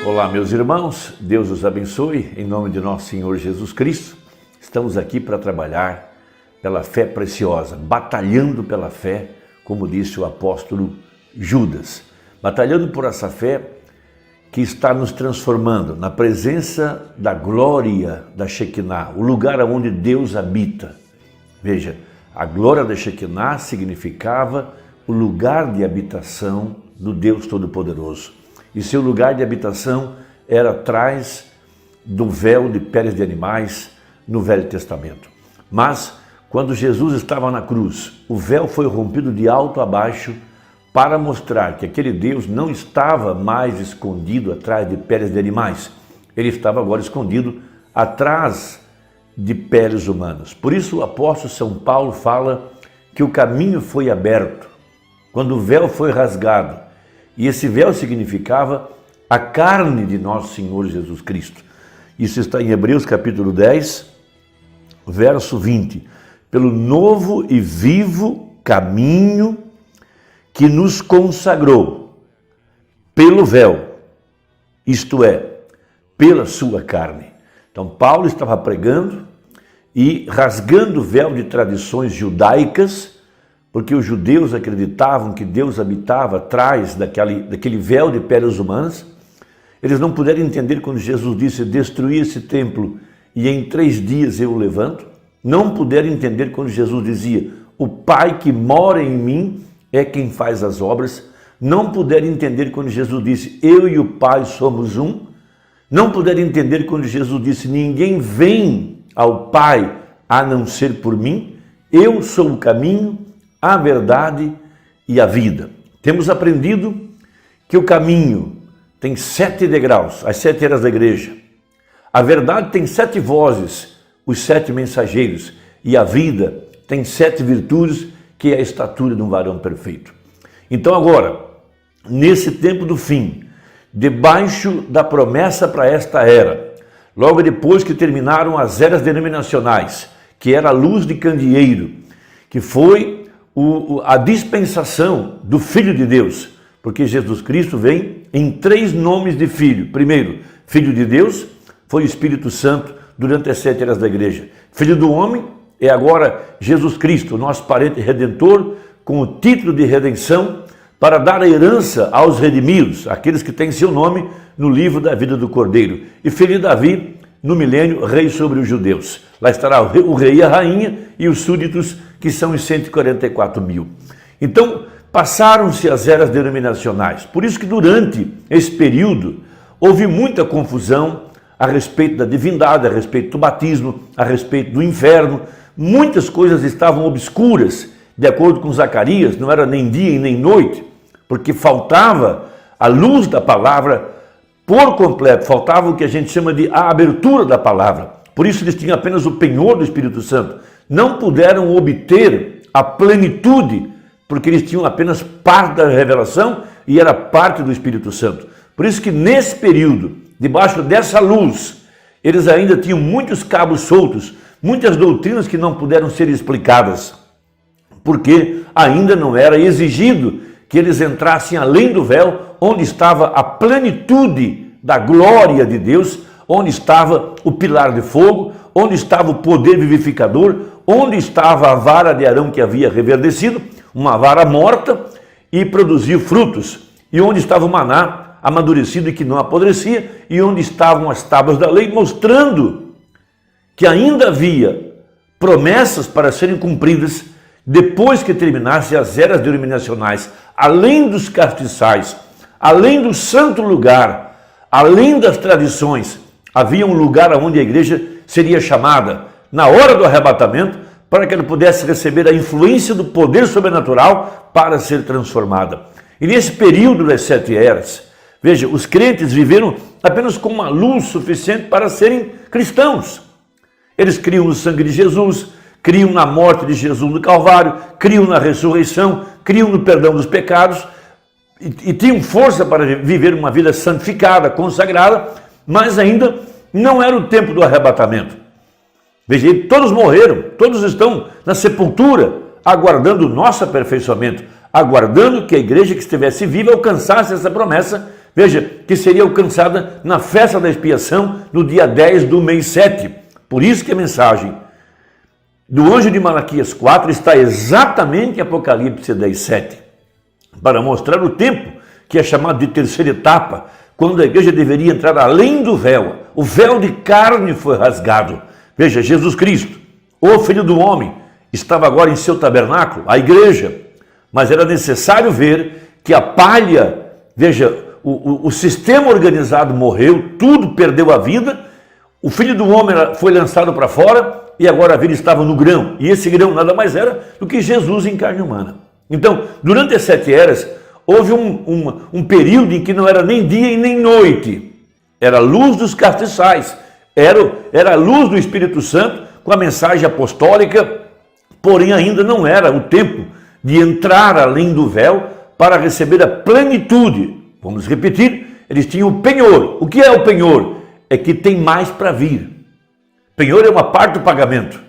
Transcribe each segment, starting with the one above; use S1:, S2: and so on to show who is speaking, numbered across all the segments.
S1: Olá, meus irmãos, Deus os abençoe, em nome de nosso Senhor Jesus Cristo. Estamos aqui para trabalhar pela fé preciosa, batalhando pela fé, como disse o apóstolo Judas. Batalhando por essa fé que está nos transformando na presença da glória da Shekinah, o lugar onde Deus habita. Veja, a glória da Shekinah significava o lugar de habitação do Deus Todo-Poderoso. E seu lugar de habitação era atrás do véu de peles de animais no Velho Testamento. Mas, quando Jesus estava na cruz, o véu foi rompido de alto a baixo para mostrar que aquele Deus não estava mais escondido atrás de peles de animais. Ele estava agora escondido atrás de peles humanas. Por isso o apóstolo São Paulo fala que o caminho foi aberto, quando o véu foi rasgado. E esse véu significava a carne de nosso Senhor Jesus Cristo. Isso está em Hebreus capítulo 10, verso 20. Pelo novo e vivo caminho que nos consagrou pelo véu, isto é, pela sua carne. Então Paulo estava pregando e rasgando o véu de tradições judaicas, porque os judeus acreditavam que Deus habitava atrás daquele véu de peles humanas. Eles não puderam entender quando Jesus disse: destruí esse templo e em 3 dias eu o levanto. Não puderam entender quando Jesus dizia: o Pai que mora em mim é quem faz as obras. Não puderam entender quando Jesus disse: eu e o Pai somos um. Não puderam entender quando Jesus disse: ninguém vem ao Pai a não ser por mim. Eu sou o caminho, a verdade e a vida. Temos aprendido que o caminho tem 7 degraus, as 7 eras da igreja. A verdade tem 7 vozes, os 7 mensageiros. E a vida tem 7 virtudes, que é a estatura de um varão perfeito. Então agora, nesse tempo do fim, debaixo da promessa para esta era, logo depois que terminaram as eras denominacionais, que era a luz de candeeiro, que foi a dispensação do Filho de Deus, porque Jesus Cristo vem em 3 nomes de Filho. Primeiro, Filho de Deus, foi o Espírito Santo durante as 7 eras da igreja. Filho do homem é agora Jesus Cristo, nosso parente redentor, com o título de redenção, para dar a herança aos redimidos, aqueles que têm seu nome no livro da vida do Cordeiro. E filho de Davi, no milênio, rei sobre os judeus. Lá estará o rei e a rainha e os súditos, que são os 144 mil. Então, passaram-se as eras denominacionais. Por isso que durante esse período houve muita confusão a respeito da divindade, a respeito do batismo, a respeito do inferno. Muitas coisas estavam obscuras, de acordo com Zacarias, não era nem dia e nem noite, porque faltava a luz da palavra por completo, faltava o que a gente chama de a abertura da palavra. Por isso eles tinham apenas o penhor do Espírito Santo. Não puderam obter a plenitude, porque eles tinham apenas parte da revelação e era parte do Espírito Santo. Por isso que nesse período, debaixo dessa luz, eles ainda tinham muitos cabos soltos, muitas doutrinas que não puderam ser explicadas, porque ainda não era exigido que eles entrassem além do véu, onde estava a plenitude da glória de Deus, onde estava o pilar de fogo, onde estava o poder vivificador, onde estava a vara de Arão que havia reverdecido, uma vara morta e produziu frutos, e onde estava o maná amadurecido e que não apodrecia, e onde estavam as tábuas da lei, mostrando que ainda havia promessas para serem cumpridas depois que terminassem as eras denominacionais, além dos castiçais, além do santo lugar, além das tradições. Havia um lugar onde a igreja seria chamada na hora do arrebatamento para que ela pudesse receber a influência do poder sobrenatural para ser transformada. E nesse período das 7 eras, veja, os crentes viveram apenas com uma luz suficiente para serem cristãos. Eles criam no sangue de Jesus, criam na morte de Jesus no Calvário, criam na ressurreição, criam no perdão dos pecados e tinham força para viver uma vida santificada, consagrada, mas ainda não era o tempo do arrebatamento. Veja, todos morreram, todos estão na sepultura, aguardando o nosso aperfeiçoamento, aguardando que a igreja que estivesse viva alcançasse essa promessa veja, que seria alcançada na festa da expiação no dia 10 do mês 7. Por isso que a mensagem do anjo de Malaquias 4 está exatamente em Apocalipse 10, 7, para mostrar o tempo que é chamado de terceira etapa, quando a igreja deveria entrar além do véu. O véu de carne foi rasgado. Veja, Jesus Cristo, o Filho do Homem, estava agora em seu tabernáculo, a igreja, mas era necessário ver que a palha, veja, o sistema organizado morreu, tudo perdeu a vida, o Filho do Homem foi lançado para fora e agora a vida estava no grão, e esse grão nada mais era do que Jesus em carne humana. Então, durante as 7 eras, houve um período em que não era nem dia e nem noite, era a luz dos castiçais, era a luz do Espírito Santo com a mensagem apostólica, porém ainda não era o tempo de entrar além do véu para receber a plenitude. Vamos repetir, eles tinham o penhor. O que é o penhor? É que tem mais para vir. Penhor é uma parte do pagamento.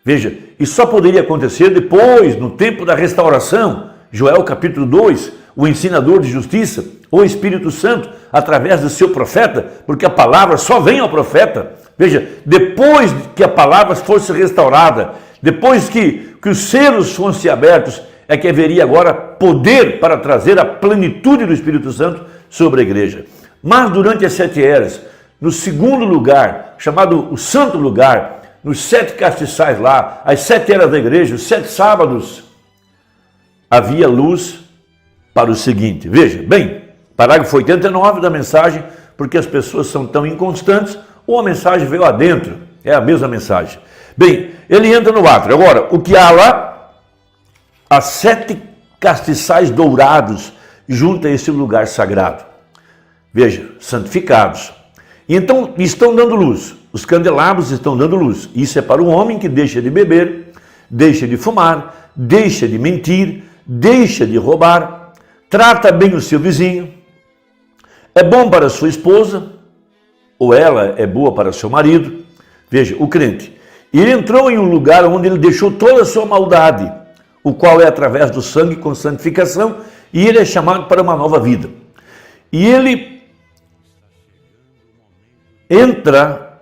S1: Veja, isso só poderia acontecer depois, no tempo da restauração. Joel capítulo 2, o ensinador de justiça, o Espírito Santo, através do seu profeta, porque a palavra só vem ao profeta. Veja, depois que a palavra fosse restaurada, depois que os selos fossem abertos, é que haveria agora poder para trazer a plenitude do Espírito Santo sobre a igreja. Mas durante as 7 eras, no segundo lugar, chamado o santo lugar, nos 7 castiçais lá, as 7 eras da igreja, os 7 sábados, havia luz para o seguinte. Veja, bem, parágrafo 89 da mensagem, porque as pessoas são tão inconstantes, ou a mensagem veio adentro, é a mesma mensagem. Bem, ele entra no átrio. Agora, o que há lá? Há 7 castiçais dourados junto a esse lugar sagrado. Veja, santificados. E então estão dando luz. Os candelabros estão dando luz. Isso é para o homem que deixa de beber, deixa de fumar, deixa de mentir, deixa de roubar, trata bem o seu vizinho, é bom para a sua esposa, ou ela é boa para seu marido. Veja, o crente. Ele entrou em um lugar onde ele deixou toda a sua maldade, o qual é através do sangue com santificação, e ele é chamado para uma nova vida. E ele entra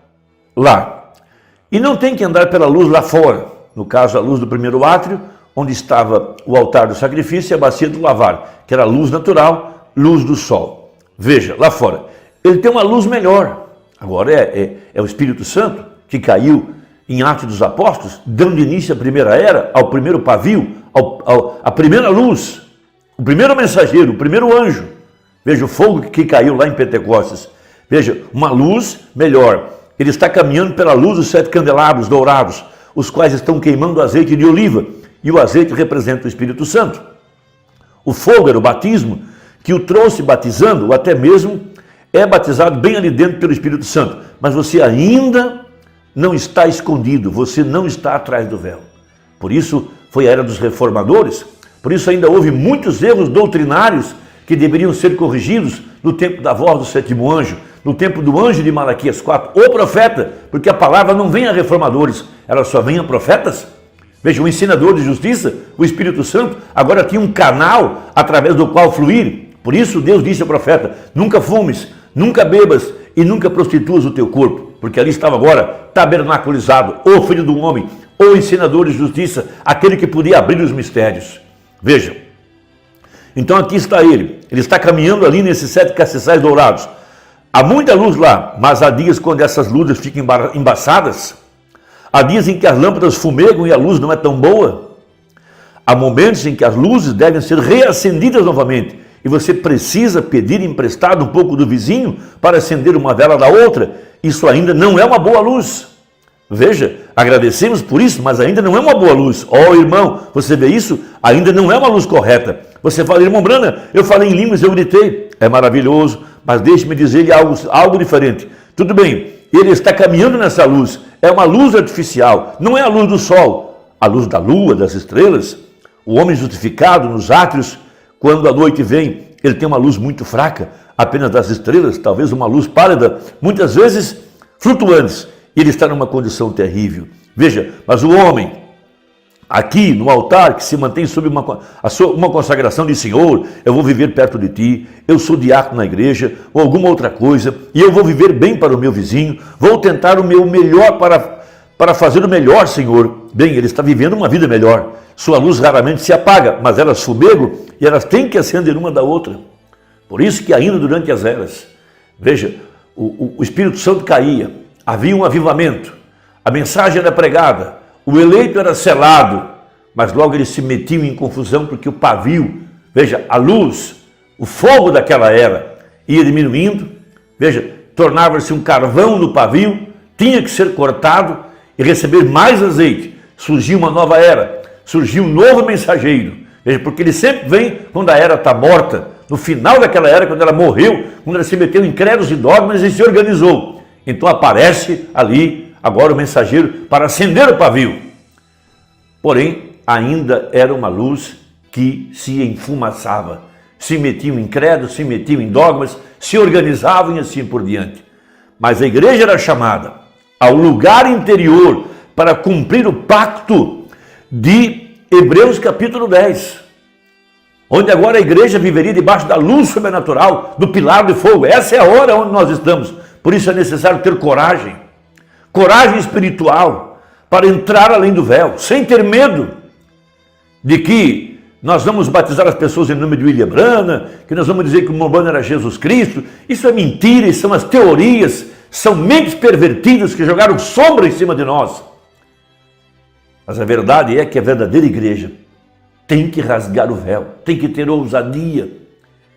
S1: lá, e não tem que andar pela luz lá fora, no caso a luz do primeiro átrio, onde estava o altar do sacrifício e a bacia do lavar, que era a luz natural, luz do sol. Veja, lá fora, ele tem uma luz melhor. Agora é o Espírito Santo que caiu em Atos dos Apóstolos, dando início à primeira era, ao primeiro pavio, à primeira luz, o primeiro mensageiro, o primeiro anjo. Veja o fogo que caiu lá em Pentecostes. Veja, uma luz melhor. Ele está caminhando pela luz dos 7 candelabros dourados, os quais estão queimando azeite de oliva, e o azeite representa o Espírito Santo. O fogo era o batismo que o trouxe batizando, ou até mesmo é batizado bem ali dentro pelo Espírito Santo. Mas você ainda não está escondido, você não está atrás do véu. Por isso foi a era dos reformadores, por isso ainda houve muitos erros doutrinários que deveriam ser corrigidos no tempo da voz do 7º anjo, no tempo do anjo de Malaquias 4, o profeta, porque a palavra não vem a reformadores, ela só vem a profetas. Veja, o ensinador de justiça, o Espírito Santo, agora tinha um canal através do qual fluir. Por isso Deus disse ao profeta: nunca fumes, nunca bebas e nunca prostituas o teu corpo, porque ali estava agora tabernaculizado o Filho do Homem, o ensinador de justiça, aquele que podia abrir os mistérios. Veja, então aqui está ele está caminhando ali nesses 7 castiçais dourados. Há muita luz lá, mas há dias quando essas luzes ficam embaçadas, há dias em que as lâmpadas fumegam e a luz não é tão boa, há momentos em que as luzes devem ser reacendidas novamente, e você precisa pedir emprestado um pouco do vizinho para acender uma vela da outra. Isso ainda não é uma boa luz. Veja, agradecemos por isso, mas ainda não é uma boa luz. Oh, irmão, você vê isso? Ainda não é uma luz correta. Você fala: irmão Brana, eu falei em línguas, eu gritei. É maravilhoso, mas deixe-me dizer-lhe algo diferente. Tudo bem, ele está caminhando nessa luz. É uma luz artificial, não é a luz do sol, a luz da lua, das estrelas. O homem justificado nos átrios, quando a noite vem, ele tem uma luz muito fraca, apenas das estrelas, talvez uma luz pálida, muitas vezes flutuantes. Ele está numa condição terrível. Veja, mas o homem, aqui no altar, que se mantém sob uma consagração de Senhor, eu vou viver perto de ti, eu sou diácono na igreja, ou alguma outra coisa, e eu vou viver bem para o meu vizinho, vou tentar o meu melhor para fazer o melhor, Senhor. Bem, ele está vivendo uma vida melhor. Sua luz raramente se apaga, mas elas fumegam e elas têm que acender uma da outra. Por isso que ainda durante as eras, veja, o Espírito Santo caía, havia um avivamento, a mensagem era pregada, o eleito era selado, mas logo eles se metiam em confusão porque o pavio, veja, a luz, o fogo daquela era ia diminuindo, veja, tornava-se um carvão no pavio, tinha que ser cortado e receber mais azeite. Surgiu uma nova era, surgiu um novo mensageiro, veja, porque ele sempre vem quando a era está morta, no final daquela era, quando ela morreu, quando ela se meteu em credos e dogmas e se organizou. Então aparece ali agora o mensageiro para acender o pavio. Porém, ainda era uma luz que se enfumaçava, se metiam em credos, se metiam em dogmas, se organizavam e assim por diante. Mas a igreja era chamada ao lugar interior para cumprir o pacto de Hebreus capítulo 10, onde agora a igreja viveria debaixo da luz sobrenatural, do pilar de fogo. Essa é a hora onde nós estamos. Por isso é necessário ter coragem, coragem espiritual, para entrar além do véu, sem ter medo de que nós vamos batizar as pessoas em nome de William Branham, que nós vamos dizer que o Mormon era Jesus Cristo. Isso é mentira, isso são as teorias, são mentes pervertidas que jogaram sombra em cima de nós. Mas a verdade é que a verdadeira igreja tem que rasgar o véu, tem que ter ousadia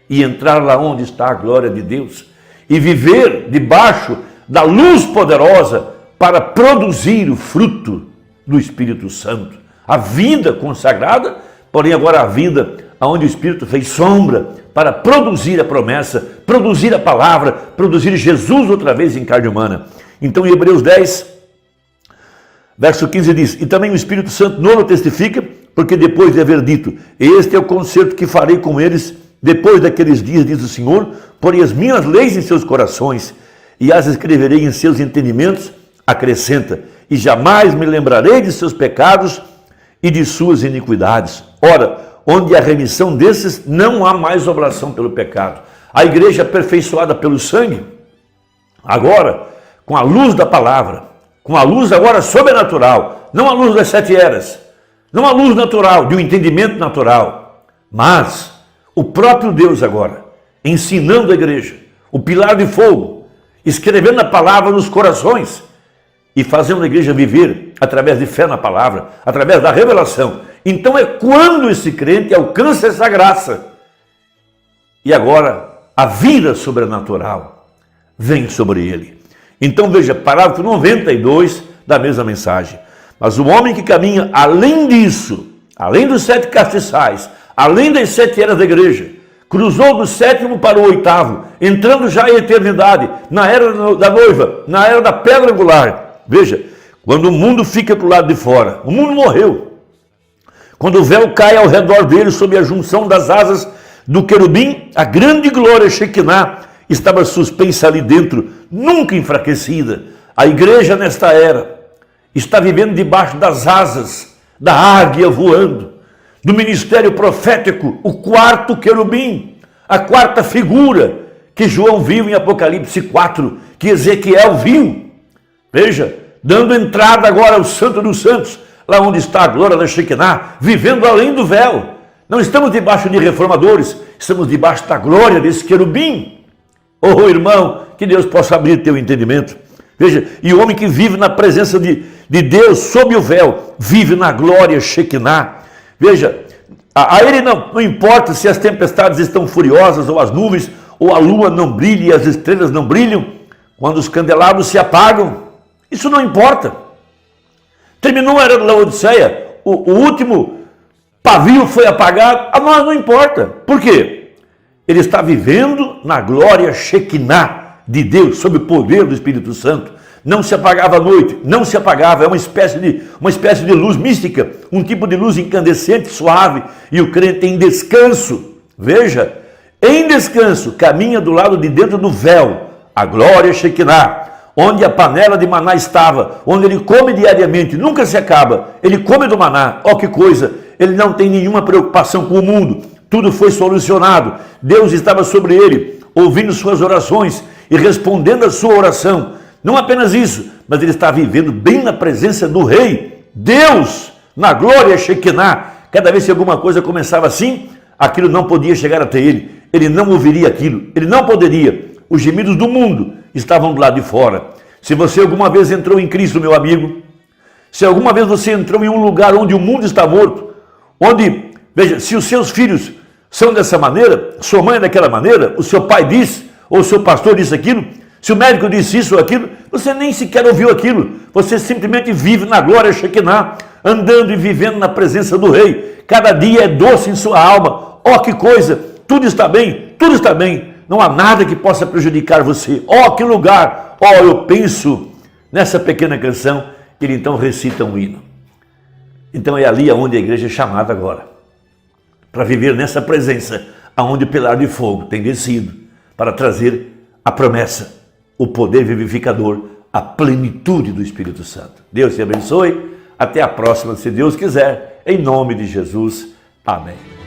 S1: e entrar lá onde está a glória de Deus e viver debaixo da luz poderosa para produzir o fruto do Espírito Santo. A vida consagrada, porém agora a vida onde o Espírito fez sombra para produzir a promessa, produzir a palavra, produzir Jesus outra vez em carne humana. Então em Hebreus 10, verso 15 diz: e também o Espírito Santo não testifica, porque depois de haver dito, este é o concerto que farei com eles depois daqueles dias, diz o Senhor, porei as minhas leis em seus corações e as escreverei em seus entendimentos, acrescenta, e jamais me lembrarei de seus pecados e de suas iniquidades. Ora, onde há remissão desses, não há mais oblação pelo pecado. A igreja aperfeiçoada pelo sangue, agora, com a luz da palavra, com a luz agora sobrenatural, não a luz das 7 eras, não a luz natural, de um entendimento natural, mas o próprio Deus agora, ensinando a igreja, o pilar de fogo, escrevendo a palavra nos corações e fazendo a igreja viver através de fé na palavra, através da revelação. Então é quando esse crente alcança essa graça. E agora a vida sobrenatural vem sobre ele. Então veja, parágrafo 92 da mesma mensagem. Mas o homem que caminha além disso, além dos 7 castiçais, além das 7 eras da igreja, cruzou do 7º para o 8º, entrando já em eternidade, na era da noiva, na era da pedra angular. Veja, quando o mundo fica para o lado de fora, o mundo morreu. Quando o véu cai ao redor dele, sob a junção das asas do querubim, a grande glória Shekinah estava suspensa ali dentro, nunca enfraquecida. A igreja nesta era está vivendo debaixo das asas da águia voando, do ministério profético, o 4º querubim, a 4ª figura que João viu em Apocalipse 4, que Ezequiel viu. Veja, dando entrada agora ao Santo dos Santos, lá onde está a glória da Shekinah, vivendo além do véu. Não estamos debaixo de reformadores, estamos debaixo da glória desse querubim. Oh, irmão, que Deus possa abrir teu entendimento. Veja, e o homem que vive na presença de Deus, sob o véu, vive na glória Shekinah. Veja, a ele não importa se as tempestades estão furiosas, ou as nuvens, ou a lua não brilha e as estrelas não brilham, quando os candelabros se apagam, isso não importa. Terminou a era da Odisseia, o último pavio foi apagado, a nós não importa. Por quê? Ele está vivendo na glória Shekinah de Deus, sob o poder do Espírito Santo. Não se apagava à noite, não se apagava, é uma espécie de luz mística, um tipo de luz incandescente, suave, e o crente em descanso, veja, em descanso, caminha do lado de dentro do véu, a glória Shekinah, onde a panela de maná estava, onde ele come diariamente, nunca se acaba, ele come do maná, ó que coisa, ele não tem nenhuma preocupação com o mundo, tudo foi solucionado, Deus estava sobre ele, ouvindo suas orações e respondendo a sua oração, não apenas isso, mas ele está vivendo bem na presença do rei, Deus, na glória Shekinah. Cada vez que alguma coisa começava assim, aquilo não podia chegar até ele não ouviria aquilo, ele não poderia, os gemidos do mundo estavam do lado de fora. Se você alguma vez entrou em Cristo, meu amigo, se alguma vez você entrou em um lugar onde o mundo está morto, onde, veja, se os seus filhos são dessa maneira, sua mãe é daquela maneira, o seu pai disse, ou o seu pastor disse aquilo, se o médico disse isso ou aquilo, você nem sequer ouviu aquilo, você simplesmente vive na glória Shekinah, andando e vivendo na presença do rei, cada dia é doce em sua alma, ó que coisa, tudo está bem, não há nada que possa prejudicar você, ó que lugar, ó eu penso nessa pequena canção, ele então recita um hino, então é ali onde a igreja é chamada agora, para viver nessa presença, aonde o pilar de fogo tem descido, para trazer a promessa, o poder vivificador, a plenitude do Espírito Santo. Deus te abençoe, até a próxima, se Deus quiser, em nome de Jesus, amém.